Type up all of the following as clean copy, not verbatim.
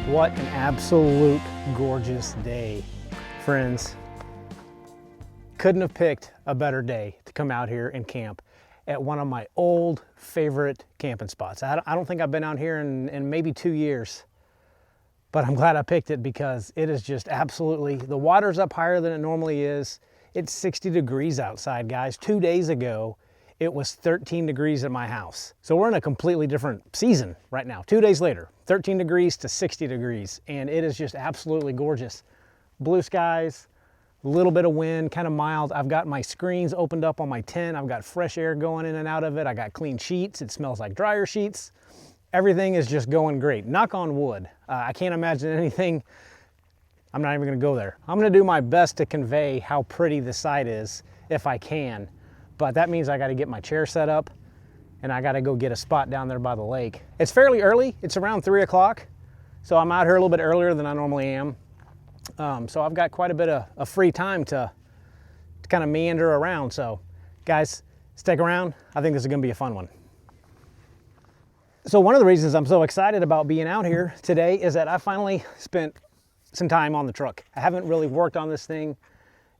What an absolute gorgeous day, friends. Couldn't have picked a better day to come out here and camp at one of my old favorite camping spots. I don't think I've been out here in maybe 2 years, but I'm glad I picked it because it is just absolutely, the water's up higher than it normally is. It's 60 degrees outside, guys. 2 days ago, it was 13 degrees at my house. So we're in a completely different season right now. 2 days later, 13 degrees to 60 degrees, and it is just absolutely gorgeous. Blue skies, a little bit of wind, kind of mild. I've got my screens opened up on my tent. I've got fresh air going in and out of it. I got clean sheets. It smells like dryer sheets. Everything is just going great. Knock on wood. I can't imagine anything. I'm not even gonna go there. I'm gonna do my best to convey how pretty the site is if I can. But that means I got to get my chair set up and I got to go get a spot down there by the lake. It's fairly early. It's around 3 o'clock. So I'm out here a little bit earlier than I normally am. So I've got quite a bit of free time to kind of meander around. So guys, stick around. I think this is going to be a fun one. So one of the reasons I'm so excited about being out here today is that I finally spent some time on the truck. I haven't really worked on this thing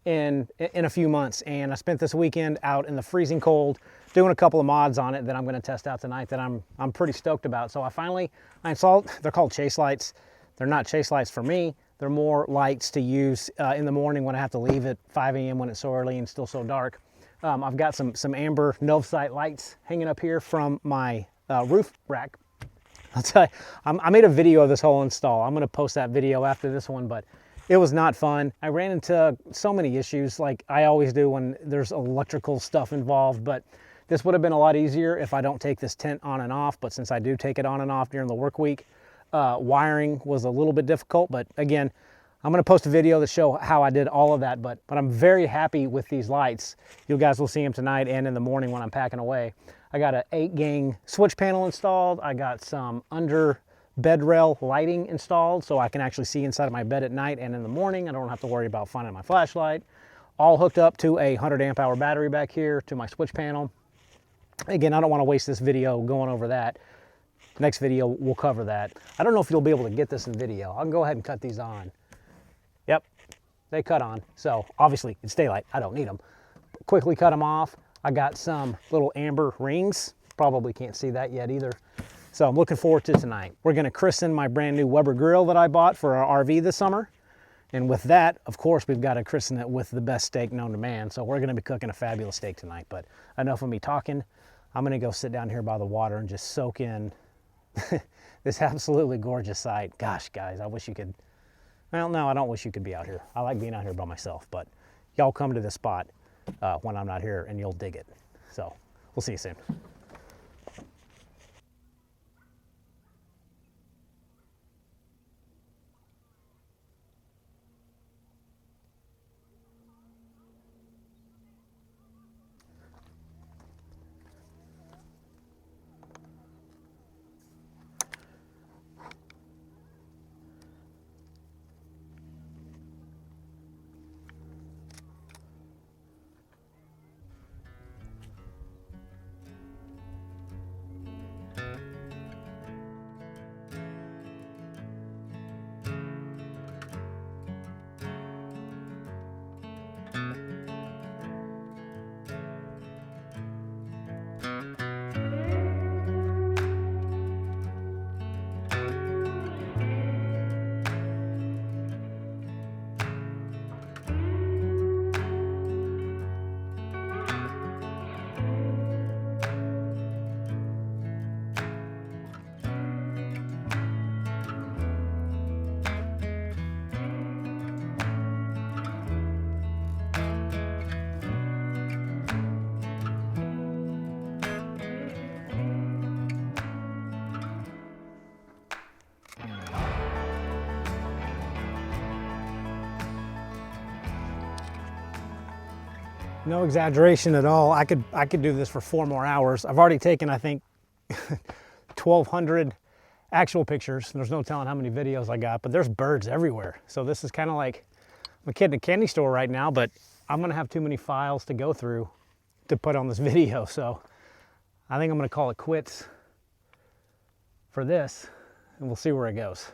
in a few months, and I spent this weekend out in the freezing cold doing a couple of mods on it that I'm going to test out tonight that I'm pretty stoked about. So I installed, they're called chase lights. They're not chase lights for me. They're more lights to use in the morning when I have to leave at 5 a.m. when it's so early and still so dark. I've got some amber NOVSIGHT lights hanging up here from my roof rack. I'll tell you, I made a video of this whole install. I'm going to post that video after this one, but it was not fun. I ran into so many issues like I always do when there's electrical stuff involved, but this would have been a lot easier if I don't take this tent on and off. But since I do take it on and off during the work week, wiring was a little bit difficult. But again, I'm gonna post a video to show how I did all of that, but I'm very happy with these lights. You guys will see them tonight and in the morning when I'm packing away. I got an 8-gang switch panel installed. I got some under bed rail lighting installed so I can actually see inside of my bed at night and in the morning. I don't have to worry about finding my flashlight. All hooked up to a 100 amp hour battery back here to my switch panel. Again, I don't want to waste this video going over that. Next video will cover that. I don't know if you'll be able to get this in video. I can go ahead and cut these on. Yep, they cut on. So obviously it's daylight. I don't need them. Quickly cut them off. I got some little amber rings. Probably can't see that yet either. So I'm looking forward to tonight. We're gonna christen my brand new Weber grill that I bought for our RV this summer. And with that, of course, we've got to christen it with the best steak known to man. So we're gonna be cooking a fabulous steak tonight. But enough of me talking. I'm gonna go sit down here by the water and just soak in this absolutely gorgeous sight. Gosh, guys, I wish you could, well, no, I don't wish you could be out here. I like being out here by myself, but y'all come to this spot when I'm not here and you'll dig it. So we'll see you soon. No exaggeration at all. I could do this for 4 more hours. I've already taken, I think, 1,200 actual pictures. There's no telling how many videos I got, but there's birds everywhere. So this is kind of like, I'm a kid in a candy store right now, but I'm gonna have too many files to go through to put on this video. So I think I'm gonna call it quits for this, and we'll see where it goes.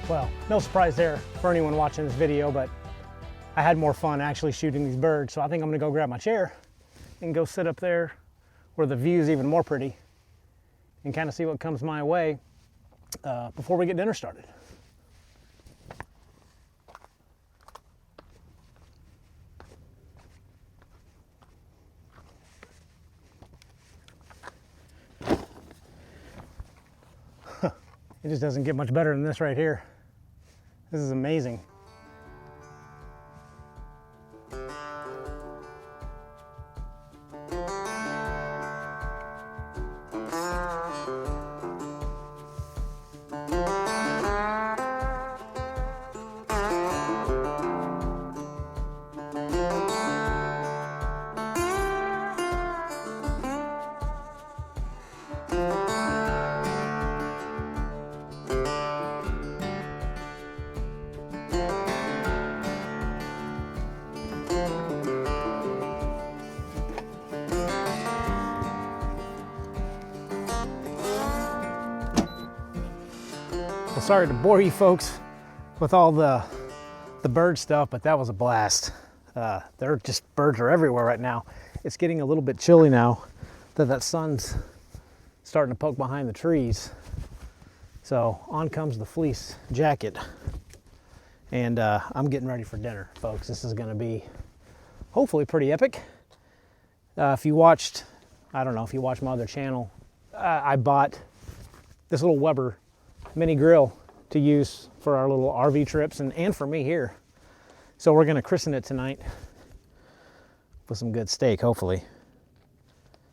Well, no surprise there for anyone watching this video, but I had more fun actually shooting these birds, so I think I'm gonna go grab my chair and go sit up there where the view is even more pretty and kind of see what comes my way before we get dinner started. It just doesn't get much better than this right here. This is amazing. Well, sorry to bore you folks with all the bird stuff, but that was a blast. They're just, birds are everywhere right now. It's getting a little bit chilly now that sun's starting to poke behind the trees. So on comes the fleece jacket. And I'm getting ready for dinner, folks. This is gonna be hopefully pretty epic. If you watched, I don't know, if you watched my other channel, I bought this little Weber mini grill to use for our little RV trips and for me here. So we're gonna christen it tonight with some good steak, hopefully.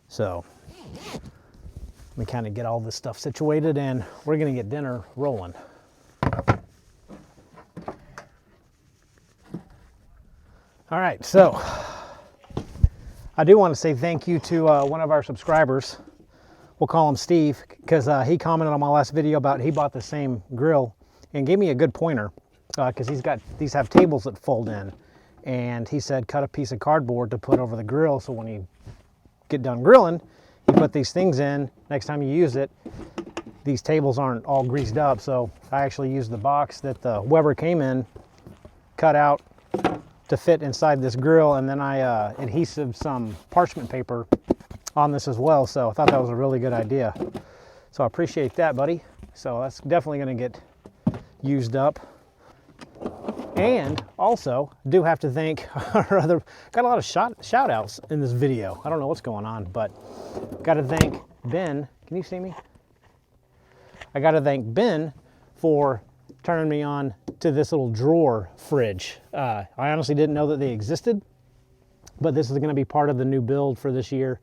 So let me kind of get all this stuff situated and we're gonna get dinner rolling. All right, so I do want to say thank you to one of our subscribers. We'll call him Steve, because he commented on my last video about he bought the same grill and gave me a good pointer, because these have tables that fold in, and he said cut a piece of cardboard to put over the grill, so when you get done grilling, you put these things in. Next time you use it, these tables aren't all greased up. So I actually used the box that the Weber came in, cut out to fit inside this grill, and then I adhesive some parchment paper on this as well. So I thought that was a really good idea. So I appreciate that, buddy. So that's definitely gonna get used up. And also do have to thank our other, got a lot of shout outs in this video. I don't know what's going on, but got to thank Ben. Can you see me? I got to thank Ben for turning me on to this little drawer fridge. I honestly didn't know that they existed, but this is going to be part of the new build for this year.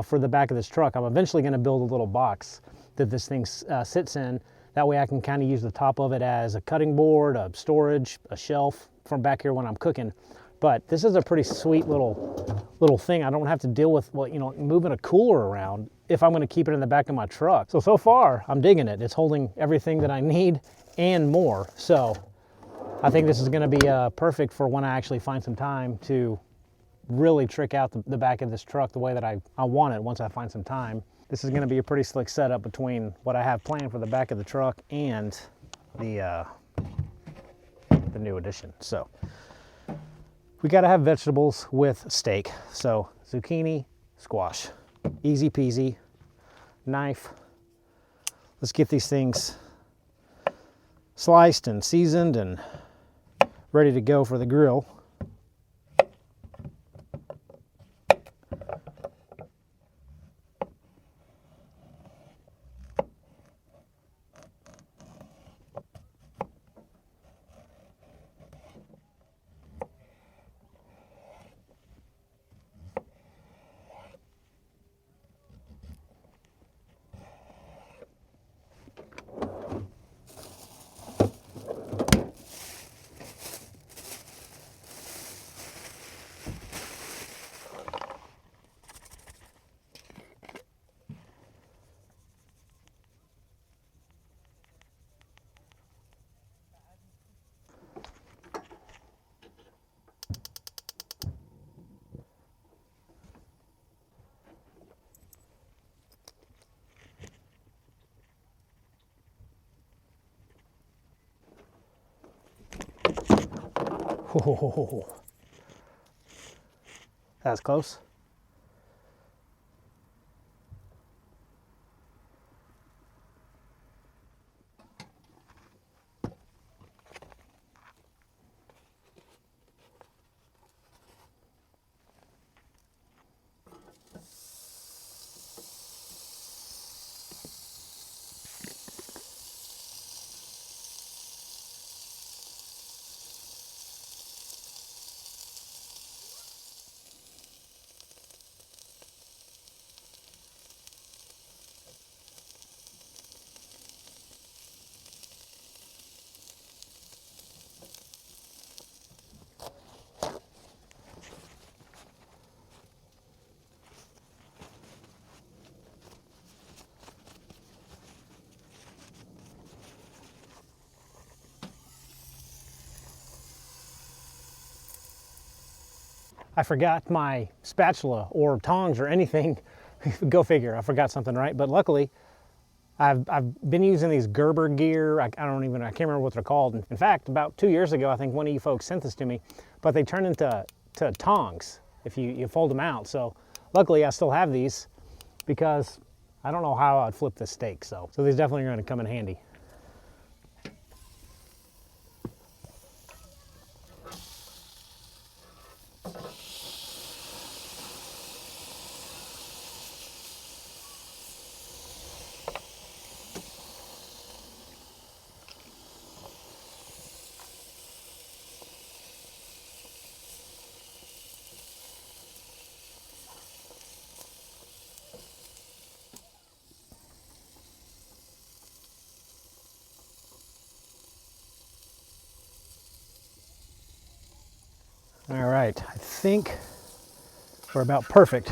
For the back of this truck, I'm eventually going to build a little box that this thing sits in. That way I can kind of use the top of it as a cutting board, a storage, a shelf from back here when I'm cooking. But this is a pretty sweet little thing. I don't have to deal with, well, you know, moving a cooler around if I'm going to keep it in the back of my truck. So far I'm digging it. It's holding everything that I need and more. So I think this is going to be perfect for when I actually find some time to really trick out the back of this truck the way that I want it once I find some time. This is going to be a pretty slick setup between what I have planned for the back of the truck and the new addition. So we got to have vegetables with steak. So zucchini, squash, easy peasy, knife. Let's get these things sliced and seasoned and ready to go for the grill. Oh, that's close. I forgot my spatula or tongs or anything. Go figure, I forgot something, right? But luckily, I've been using these Gerber Gear, I can't remember what they're called. In fact, about 2 years ago, I think one of you folks sent this to me, but they turn into tongs if you fold them out. So luckily I still have these because I don't know how I'd flip this steak. So these definitely are gonna come in handy. All right, I think we're about perfect.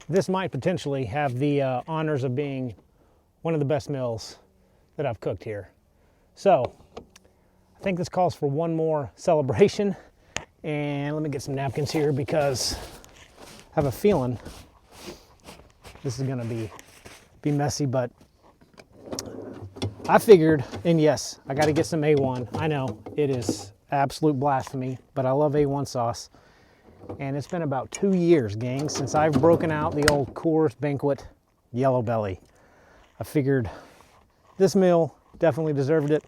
This might potentially have the honors of being one of the best meals that I've cooked here. So I think this calls for one more celebration. And let me get some napkins here because I have a feeling this is gonna be messy, but I figured, and yes, I gotta get some A1. I know it is absolute blasphemy, but I love A1 sauce. And it's been about 2 years, gang, since I've broken out the old Coors Banquet Yellow Belly. I figured this meal definitely deserved it.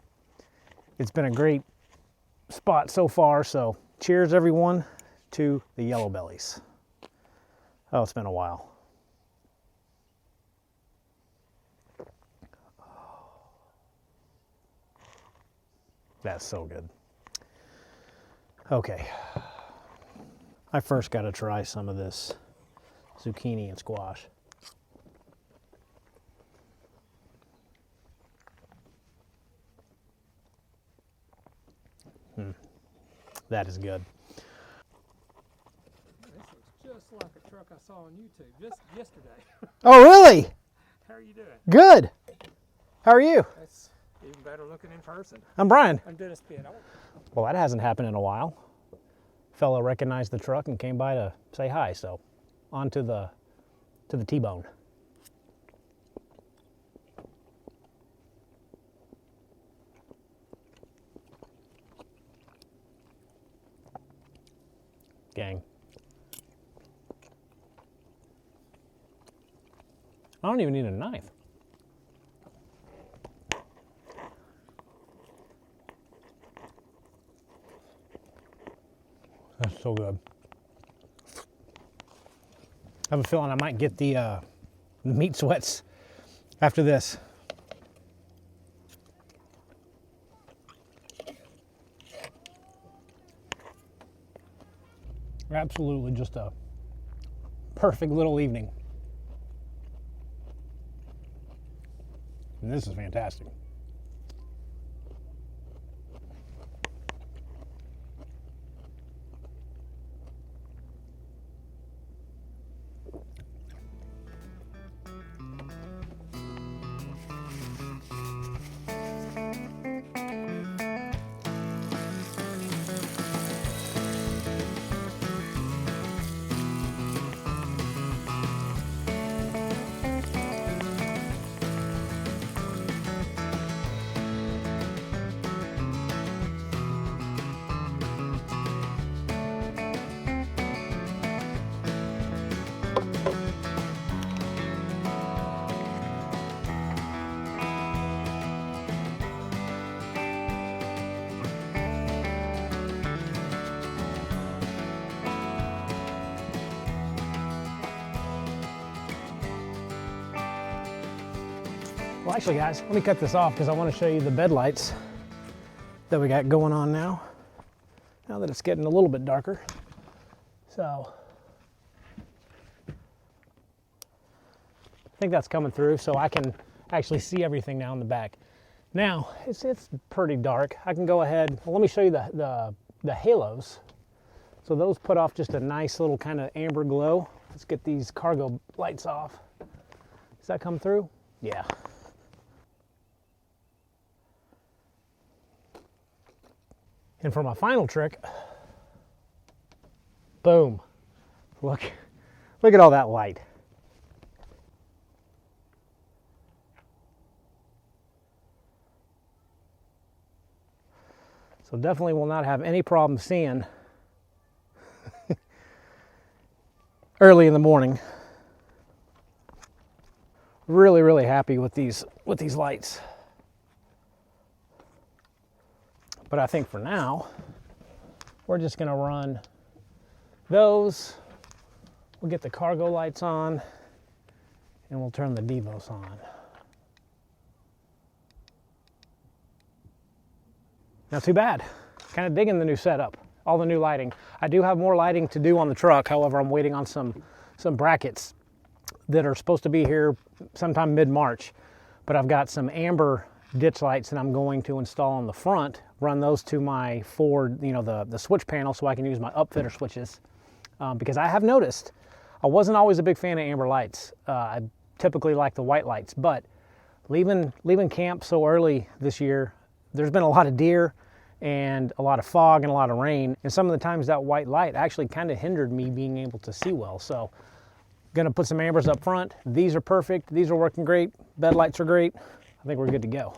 It's been a great spot so far, so cheers everyone to the Yellow Bellies. Oh, it's been a while. That's so good. Okay. I first got to try some of this zucchini and squash. That is good. This looks just like a truck I saw on YouTube just yesterday. Oh, really? How are you doing? Good. How are you? That's even better looking in person. I'm Brian. I'm Dennis Pitt. Well, that hasn't happened in a while. fella recognized the truck and came by to say hi. So on to the T-bone. Gang. I don't even need a knife. That's so good. I have a feeling I might get the meat sweats after this. Absolutely just a perfect little evening. And this is fantastic. Well, actually, guys, let me cut this off because I want to show you the bed lights that we got going on now that it's getting a little bit darker. So I think that's coming through, so I can actually see everything now in the back. Now, it's pretty dark. I can go ahead, well, let me show you the halos. So those put off just a nice little kind of amber glow. Let's get these cargo lights off. Does that come through? Yeah. And for my final trick, boom, look at all that light. So definitely will not have any problem seeing early in the morning. Really, really happy with these lights. But I think for now, we're just gonna run those. We'll get the cargo lights on and we'll turn the DEVOS on. Not too bad. Kind of digging the new setup, all the new lighting. I do have more lighting to do on the truck. However, I'm waiting on some brackets that are supposed to be here sometime mid-March. But I've got some amber ditch lights that I'm going to install on the front, run those to my Ford, the switch panel so I can use my upfitter switches. Because I have noticed, I wasn't always a big fan of amber lights. I typically like the white lights, but leaving camp so early this year, there's been a lot of deer and a lot of fog and a lot of rain. And some of the times that white light actually kind of hindered me being able to see well. So gonna put some ambers up front. These are perfect. These are working great. Bed lights are great. I think we're good to go.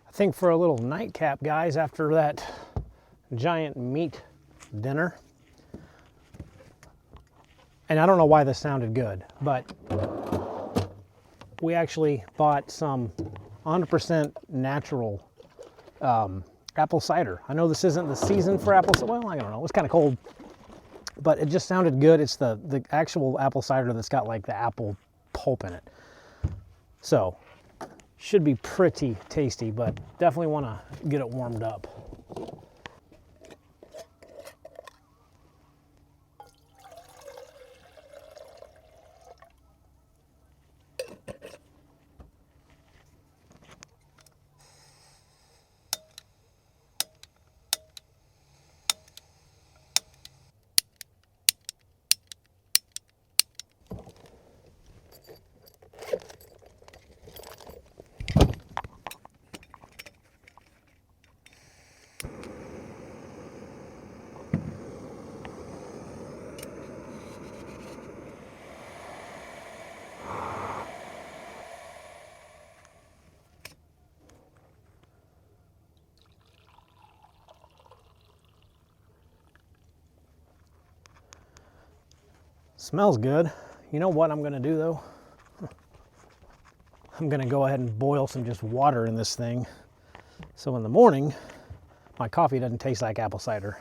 I think for a little nightcap, guys, after that giant meat dinner, and I don't know why this sounded good, but we actually bought some 100% natural apple cider. I know this isn't the season for apple cider. Well, I don't know. It was kind of cold, but it just sounded good. It's the actual apple cider that's got like the apple pulp in it. So should be pretty tasty, but definitely want to get it warmed up. Smells good. You know what I'm gonna do though? I'm gonna go ahead and boil some just water in this thing. So in the morning, my coffee doesn't taste like apple cider.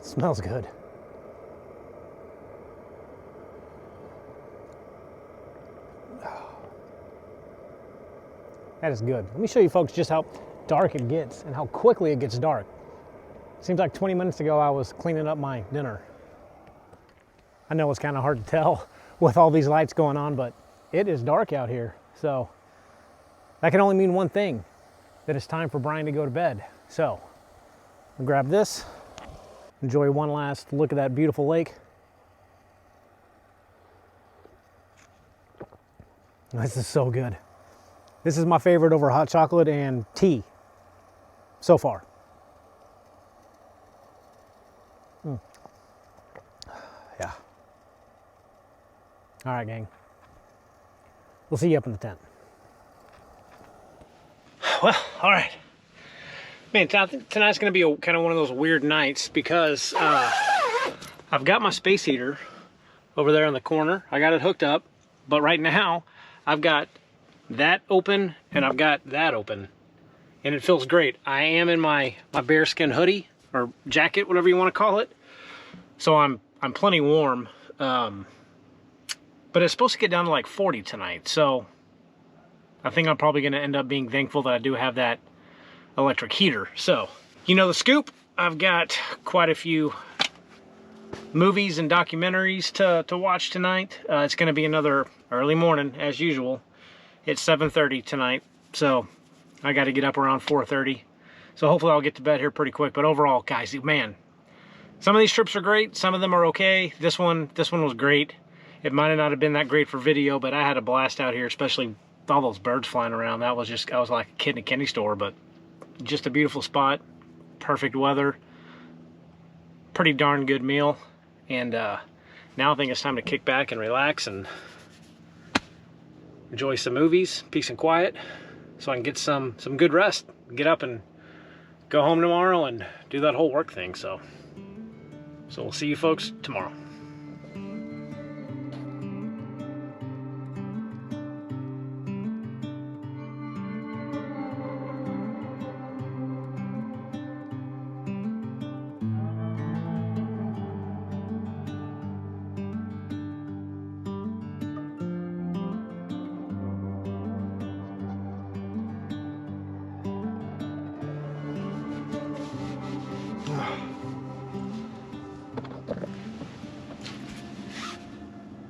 Smells good. That is good. Let me show you folks just how dark it gets and how quickly it gets dark. Seems like 20 minutes ago I was cleaning up my dinner. I know it's kind of hard to tell with all these lights going on, but it is dark out here. So that can only mean one thing, that it's time for Brian to go to bed. So I'll grab this, enjoy one last look at that beautiful lake. This is so good. This is my favorite over hot chocolate and tea so far. Yeah. All right, gang. We'll see you up in the tent. Well, all right. Man, tonight's gonna be kind of one of those weird nights because I've got my space heater over there in the corner. I got it hooked up, but right now I've got that open and I've got that open, and it feels great. I am in my bearskin hoodie or jacket, whatever you want to call it, so I'm plenty warm. But it's supposed to get down to like 40 tonight, so I think I'm probably going to end up being thankful that I do have that electric heater. So, you know the scoop. I've got quite a few movies and documentaries to watch tonight. It's going to be another early morning as usual. It's 7:30 tonight, so I got to get up around 4:30. So hopefully I'll get to bed here pretty quick. But overall, guys, man, some of these trips are great. Some of them are okay. This one was great. It might not have been that great for video, but I had a blast out here, especially with all those birds flying around. I was like a kid in a candy store, but just a beautiful spot, perfect weather, pretty darn good meal. And now I think it's time to kick back and relax and enjoy some movies, peace and quiet, so I can get some good rest, get up and go home tomorrow and do that whole work thing. So we'll see you folks tomorrow.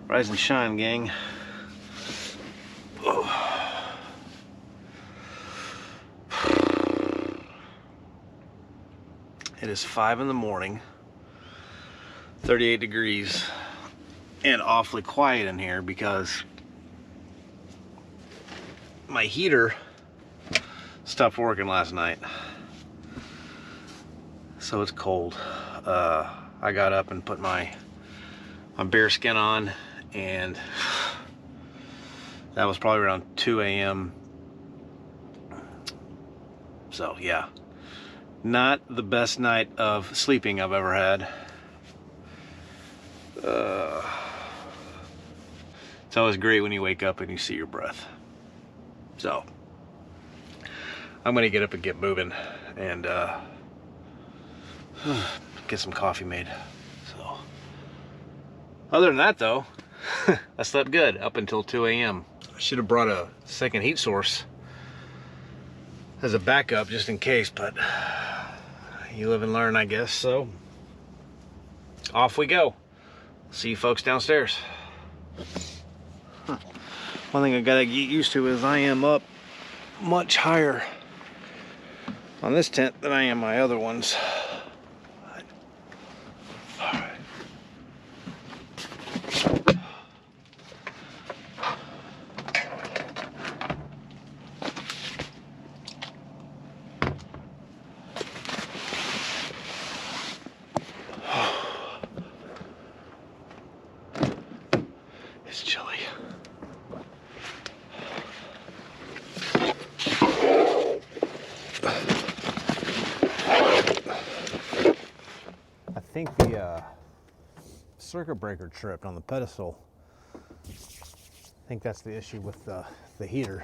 Rise and shine, gang. It is 5 in the morning, 38 degrees, and awfully quiet in here because my heater stopped working last night. So it's cold. I got up and put my bearskin on, and that was probably around 2 a.m. So yeah, not the best night of sleeping I've ever had. It's always great when you wake up and you see your breath. So I'm gonna get up and get moving and get some coffee made. So other than that though, I slept good up until 2 a.m. I should have brought a second heat source as a backup just in case, but you live and learn, I guess. So off we go. See you folks downstairs. One thing I gotta get used to is I am up much higher on this tent than I am my other ones. It's chilly. think the circuit breaker tripped on the pedestal. I think that's the issue with the heater.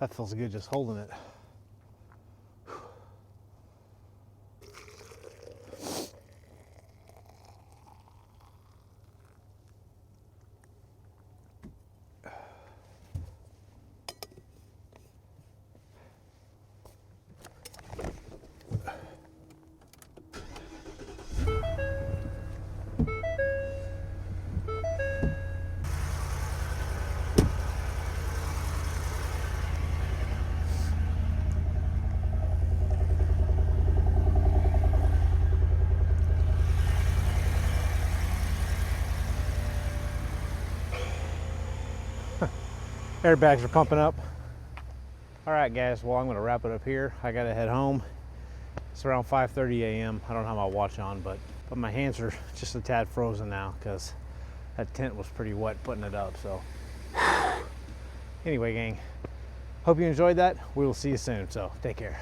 That feels good just holding it. Airbags are pumping up. All right, guys, well, I'm gonna wrap it up here. I gotta head home. It's around 5:30 a.m. I don't have my watch on, but my hands are just a tad frozen now because that tent was pretty wet putting it up, so. Anyway, gang, hope you enjoyed that. We will see you soon, so take care.